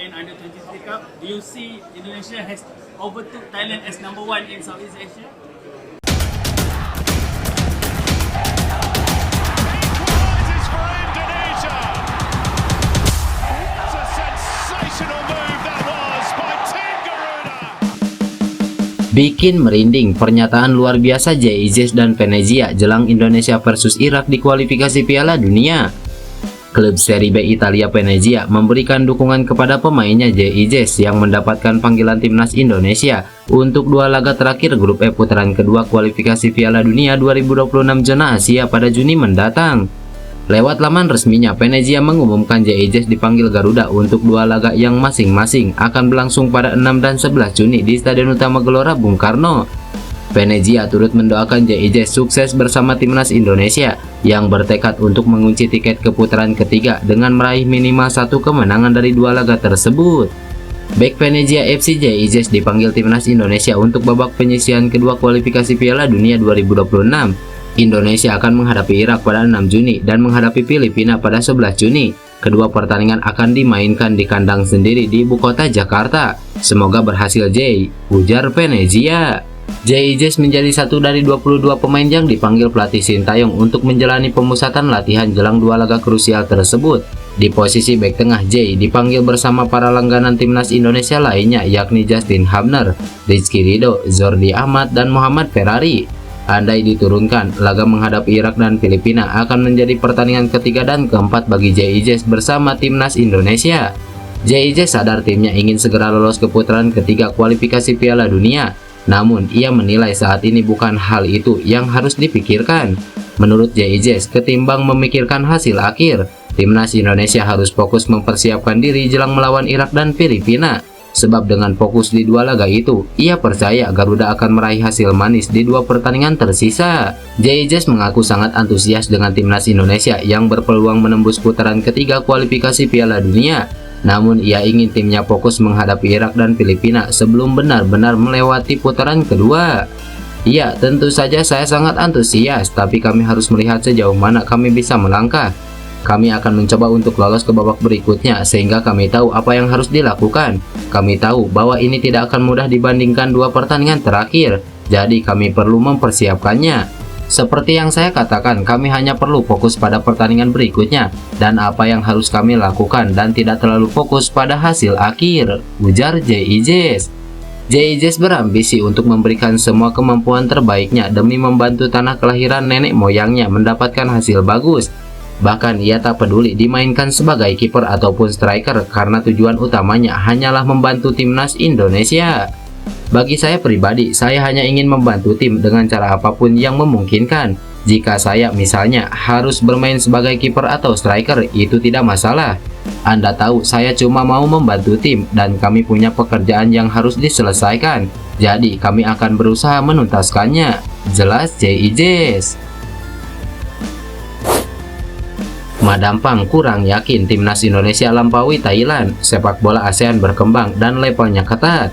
In under 23 Cup, do you see Indonesia has overtook Thailand as number one in Southeast Asia? Equalises for Indonesia. What a sensational move that was by Tim Garuda. Bikin merinding pernyataan luar biasa JIJS dan Venezia jelang Indonesia versus Irak di kualifikasi Piala Dunia. Klub Serie B Italia Venezia memberikan dukungan kepada pemainnya JIJS yang mendapatkan panggilan timnas Indonesia untuk dua laga terakhir grup E putaran kedua kualifikasi Piala Dunia 2026 zona Asia pada Juni mendatang. Lewat laman resminya, Venezia mengumumkan JIJS dipanggil Garuda untuk dua laga yang masing-masing akan berlangsung pada 6 dan 11 Juni di Stadion Utama Gelora Bung Karno. Venezia turut mendoakan JIJS sukses bersama timnas Indonesia yang bertekad untuk mengunci tiket ke putaran ketiga dengan meraih minimal satu kemenangan dari dua laga tersebut. Bek Venezia FC JIJS dipanggil timnas Indonesia untuk babak penyisihan kedua kualifikasi Piala Dunia 2026. Indonesia akan menghadapi Irak pada 6 Juni dan menghadapi Filipina pada 11 Juni. Kedua pertandingan akan dimainkan di kandang sendiri di ibu kota Jakarta. Semoga berhasil Jay, ujar Venezia. JIJS menjadi satu dari 22 pemain yang dipanggil pelatih Sintayong untuk menjalani pemusatan latihan jelang dua laga krusial tersebut. Di posisi bek tengah, Jay dipanggil bersama para langganan timnas Indonesia lainnya yakni Justin Hubner, Rizky Ridho, Jordi Amat, dan Muhammad Ferrari. Andai diturunkan, laga menghadapi Irak dan Filipina akan menjadi pertandingan ketiga dan keempat bagi JIJS bersama timnas Indonesia. JIJS sadar timnya ingin segera lolos ke putaran ketiga kualifikasi Piala Dunia. Namun, ia menilai saat ini bukan hal itu yang harus dipikirkan. Menurut JIJS, ketimbang memikirkan hasil akhir, timnas Indonesia harus fokus mempersiapkan diri jelang melawan Irak dan Filipina. Sebab dengan fokus di dua laga itu, ia percaya Garuda akan meraih hasil manis di dua pertandingan tersisa. JIJS mengaku sangat antusias dengan timnas Indonesia yang berpeluang menembus putaran ketiga kualifikasi Piala Dunia. Namun ia ingin timnya fokus menghadapi Irak dan Filipina sebelum benar-benar melewati putaran kedua. Ya, tentu saja saya sangat antusias, tapi kami harus melihat sejauh mana kami bisa melangkah. Kami akan mencoba untuk lolos ke babak berikutnya sehingga kami tahu apa yang harus dilakukan. Kami tahu bahwa ini tidak akan mudah dibandingkan dua pertandingan terakhir, jadi kami perlu mempersiapkannya. Seperti yang saya katakan, kami hanya perlu fokus pada pertandingan berikutnya dan apa yang harus kami lakukan dan tidak terlalu fokus pada hasil akhir, ujar JIJS. JIJS berambisi untuk memberikan semua kemampuan terbaiknya demi membantu tanah kelahiran nenek moyangnya mendapatkan hasil bagus. Bahkan ia tak peduli dimainkan sebagai kiper ataupun striker karena tujuan utamanya hanyalah membantu timnas Indonesia. Bagi saya pribadi, saya hanya ingin membantu tim dengan cara apapun yang memungkinkan. Jika saya misalnya harus bermain sebagai kiper atau striker, itu tidak masalah. Anda tahu saya cuma mau membantu tim dan kami punya pekerjaan yang harus diselesaikan. Jadi kami akan berusaha menuntaskannya, jelas JIJS. Madampang kurang yakin timnas Indonesia lampaui Thailand, sepak bola ASEAN berkembang dan levelnya ketat.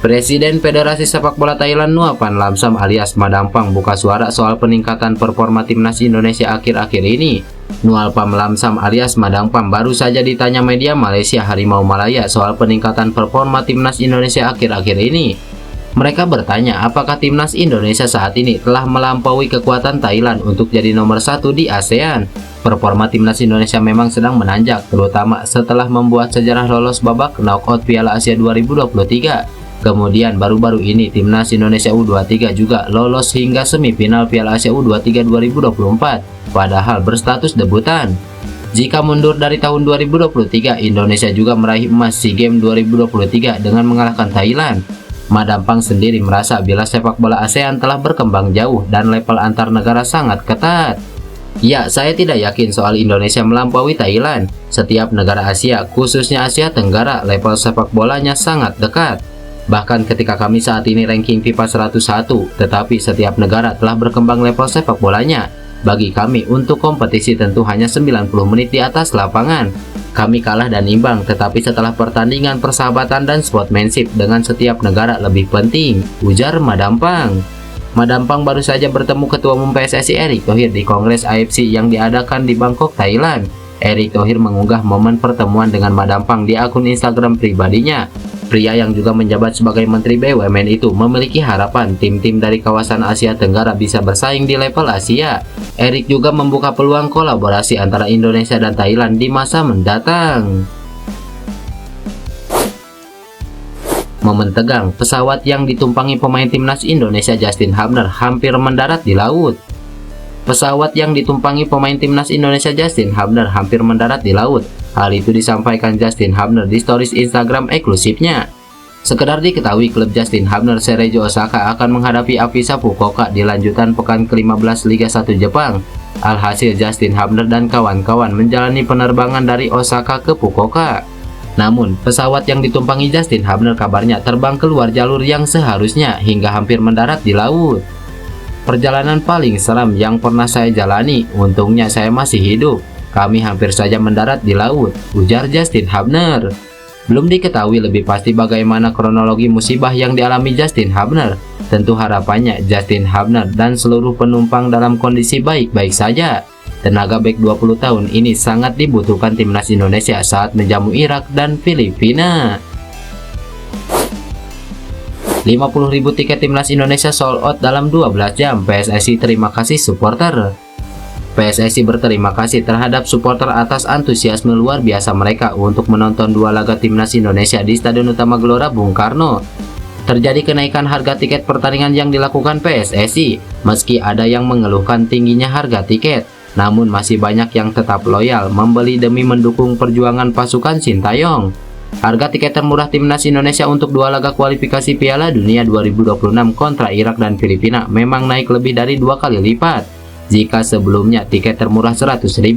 Presiden Federasi Sepak Bola Thailand Nuapan Lamsam alias Madampang buka suara soal peningkatan performa timnas Indonesia akhir-akhir ini. Nualpam Lamsam alias Madampang baru saja ditanya media Malaysia Harimau Malaya soal peningkatan performa timnas Indonesia akhir-akhir ini. Mereka bertanya apakah timnas Indonesia saat ini telah melampaui kekuatan Thailand untuk jadi nomor satu di ASEAN. Performa timnas Indonesia memang sedang menanjak, terutama setelah membuat sejarah lolos babak knockout Piala Asia 2023. Kemudian baru-baru ini timnas Indonesia U23 juga lolos hingga semifinal Piala Asia U23 2024, padahal berstatus debutan. Jika mundur dari tahun 2023, Indonesia juga meraih emas SEA Games 2023 dengan mengalahkan Thailand. Madampang sendiri merasa bila sepak bola ASEAN telah berkembang jauh dan level antar negara sangat ketat. Ya, saya tidak yakin soal Indonesia melampaui Thailand. Setiap negara Asia, khususnya Asia Tenggara, level sepak bolanya sangat dekat. Bahkan ketika kami saat ini ranking FIFA 101, tetapi setiap negara telah berkembang level sepak bolanya. Bagi kami, untuk kompetisi tentu hanya 90 menit di atas lapangan. Kami kalah dan imbang, tetapi setelah pertandingan persahabatan dan sportsmanship dengan setiap negara lebih penting, ujar Madampang. Madampang baru saja bertemu Ketua Umum PSSI Erick Thohir di Kongres AFC yang diadakan di Bangkok, Thailand. Erick Thohir mengunggah momen pertemuan dengan Madam Phang di akun Instagram pribadinya. Pria yang juga menjabat sebagai Menteri BUMN itu memiliki harapan tim-tim dari kawasan Asia Tenggara bisa bersaing di level Asia. Erick juga membuka peluang kolaborasi antara Indonesia dan Thailand di masa mendatang. Momen tegang, pesawat yang ditumpangi pemain timnas Indonesia Justin Hubner hampir mendarat di laut. Pesawat yang ditumpangi pemain timnas Indonesia Justin Hubner hampir mendarat di laut. Hal itu disampaikan Justin Hubner di stories Instagram eksklusifnya. Sekedar diketahui, klub Justin Hubner Cerezo Osaka akan menghadapi Avisa Fukuoka di lanjutan pekan ke-15 Liga 1 Jepang. Alhasil Justin Hubner dan kawan-kawan menjalani penerbangan dari Osaka ke Fukuoka. Namun, pesawat yang ditumpangi Justin Hubner kabarnya terbang keluar jalur yang seharusnya hingga hampir mendarat di laut. Perjalanan paling seram yang pernah saya jalani, untungnya saya masih hidup. Kami hampir saja mendarat di laut, ujar Justin Hubner. Belum diketahui lebih pasti bagaimana kronologi musibah yang dialami Justin Hubner. Tentu harapannya Justin Hubner dan seluruh penumpang dalam kondisi baik-baik saja. Tenaga bek 20 tahun ini sangat dibutuhkan timnas Indonesia saat menjamu Irak dan Filipina. 50.000 tiket timnas Indonesia sold out dalam 12 jam. PSSI terima kasih supporter. PSSI berterima kasih terhadap supporter atas antusiasme luar biasa mereka untuk menonton dua laga timnas Indonesia di Stadion Utama Gelora Bung Karno. Terjadi kenaikan harga tiket pertandingan yang dilakukan PSSI. Meski ada yang mengeluhkan tingginya harga tiket, namun masih banyak yang tetap loyal membeli demi mendukung perjuangan pasukan Sintayong. Harga tiket termurah timnas Indonesia untuk dua laga kualifikasi Piala Dunia 2026 kontra Irak dan Filipina memang naik lebih dari 2 kali lipat. Jika sebelumnya tiket termurah 100.000,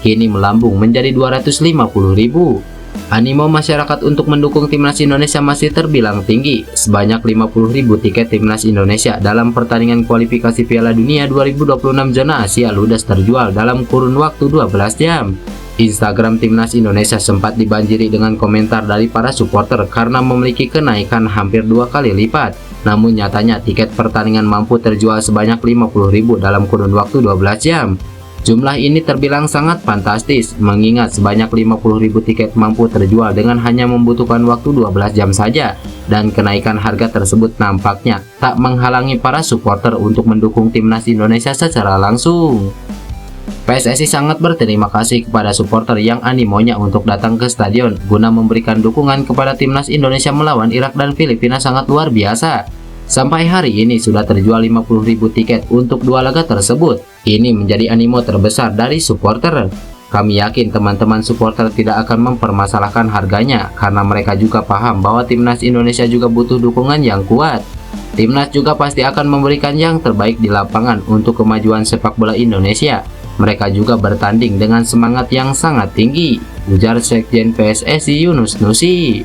kini melambung menjadi 250.000. Animo masyarakat untuk mendukung timnas Indonesia masih terbilang tinggi. Sebanyak 50.000 tiket timnas Indonesia dalam pertandingan kualifikasi Piala Dunia 2026 zona Asia ludes terjual dalam kurun waktu 12 jam. Instagram timnas Indonesia sempat dibanjiri dengan komentar dari para supporter karena memiliki kenaikan hampir 2 kali lipat. Namun nyatanya tiket pertandingan mampu terjual sebanyak 50.000 dalam kurun waktu 12 jam. Jumlah ini terbilang sangat fantastis, mengingat sebanyak 50.000 tiket mampu terjual dengan hanya membutuhkan waktu 12 jam saja. Dan kenaikan harga tersebut nampaknya tak menghalangi para supporter untuk mendukung timnas Indonesia secara langsung. PSSI sangat berterima kasih kepada supporter yang animonya untuk datang ke stadion guna memberikan dukungan kepada timnas Indonesia melawan Irak dan Filipina sangat luar biasa. Sampai hari ini sudah terjual 50.000 tiket untuk dua laga tersebut. Ini menjadi animo terbesar dari supporter. Kami yakin teman-teman supporter tidak akan mempermasalahkan harganya karena mereka juga paham bahwa timnas Indonesia juga butuh dukungan yang kuat. Timnas juga pasti akan memberikan yang terbaik di lapangan untuk kemajuan sepak bola Indonesia. Mereka juga bertanding dengan semangat yang sangat tinggi, ujar Sekjen PSSI Yunus Nusi.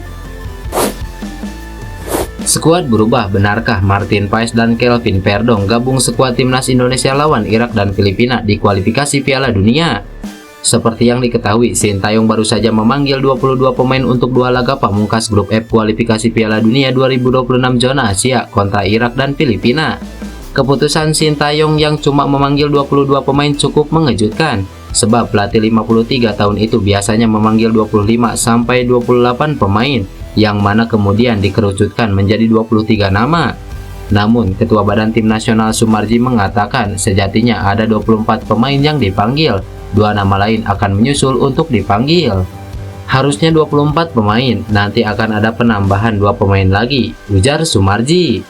Skuad berubah, benarkah Martin Paes dan Kelvin Verdong gabung skuad timnas Indonesia lawan Irak dan Filipina di kualifikasi Piala Dunia? Seperti yang diketahui, Sintayong baru saja memanggil 22 pemain untuk dua laga pamungkas grup F kualifikasi Piala Dunia 2026 zona Asia kontra Irak dan Filipina. Keputusan Sintayong yang cuma memanggil 22 pemain cukup mengejutkan, sebab pelatih 53 tahun itu biasanya memanggil 25 sampai 28 pemain, yang mana kemudian dikerucutkan menjadi 23 nama. Namun, Ketua Badan Tim Nasional Sumarji mengatakan sejatinya ada 24 pemain yang dipanggil, 2 nama lain akan menyusul untuk dipanggil. Harusnya 24 pemain, nanti akan ada penambahan 2 pemain lagi, ujar Sumarji.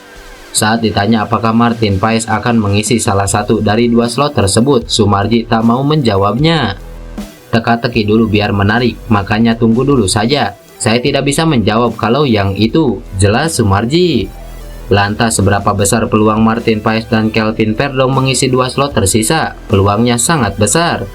Saat ditanya apakah Martin Paes akan mengisi salah satu dari 2 slot tersebut, Sumarji tak mau menjawabnya. Teka-teki dulu biar menarik, makanya tunggu dulu saja. Saya tidak bisa menjawab kalau yang itu, jelas Sumarji. Lantas seberapa besar peluang Martin Paes dan Kelvin Verdong mengisi 2 slot tersisa? Peluangnya sangat besar.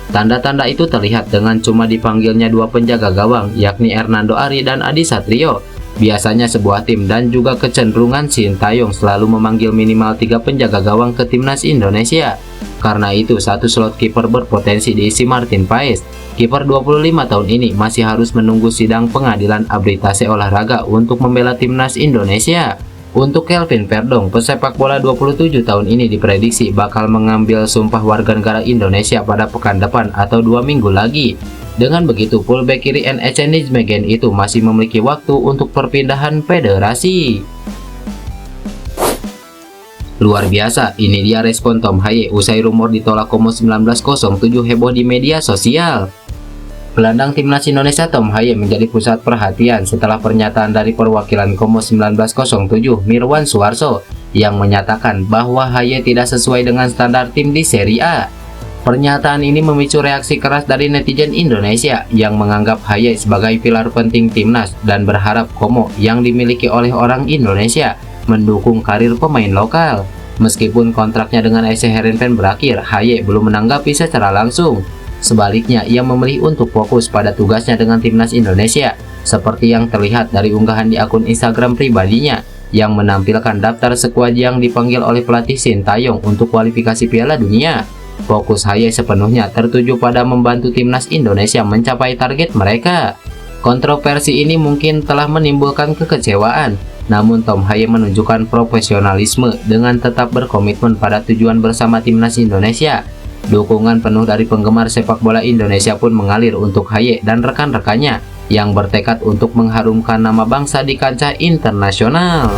Tanda-tanda itu terlihat dengan cuma dipanggilnya 2 penjaga gawang, yakni Hernando Ari dan Adi Satrio. Biasanya sebuah tim dan juga kecenderungan Sintayong selalu memanggil minimal 3 penjaga gawang ke timnas Indonesia. Karena itu, 1 slot kiper berpotensi diisi Martin Paes. Kiper 25 tahun ini masih harus menunggu sidang pengadilan arbitrase olahraga untuk membela timnas Indonesia. Untuk Kelvin Verdong, pesepak bola 27 tahun ini diprediksi bakal mengambil sumpah warga negara Indonesia pada pekan depan atau 2 minggu lagi. Dengan begitu, fullback kiri NEC Nijmegen itu masih memiliki waktu untuk perpindahan federasi. Luar biasa, ini dia respon Tom Haye usai rumor ditolak Como 1907 heboh di media sosial. Gelandang timnas Indonesia Tom Haye menjadi pusat perhatian setelah pernyataan dari perwakilan Como 1907 Mirwan Suarso yang menyatakan bahwa Haye tidak sesuai dengan standar tim di Serie A. Pernyataan ini memicu reaksi keras dari netizen Indonesia yang menganggap Haye sebagai pilar penting timnas dan berharap Como yang dimiliki oleh orang Indonesia mendukung karir pemain lokal. Meskipun kontraknya dengan SC Heerenveen berakhir, Haye belum menanggapi secara langsung. Sebaliknya, ia memilih untuk fokus pada tugasnya dengan timnas Indonesia, seperti yang terlihat dari unggahan di akun Instagram pribadinya yang menampilkan daftar skuad yang dipanggil oleh pelatih Sintayong untuk kualifikasi Piala Dunia. Fokus Haye sepenuhnya tertuju pada membantu timnas Indonesia mencapai target mereka. Kontroversi ini mungkin telah menimbulkan kekecewaan, namun Tom Haye menunjukkan profesionalisme dengan tetap berkomitmen pada tujuan bersama timnas Indonesia. Dukungan penuh dari penggemar sepak bola Indonesia pun mengalir untuk Haye dan rekan-rekannya yang bertekad untuk mengharumkan nama bangsa di kancah internasional.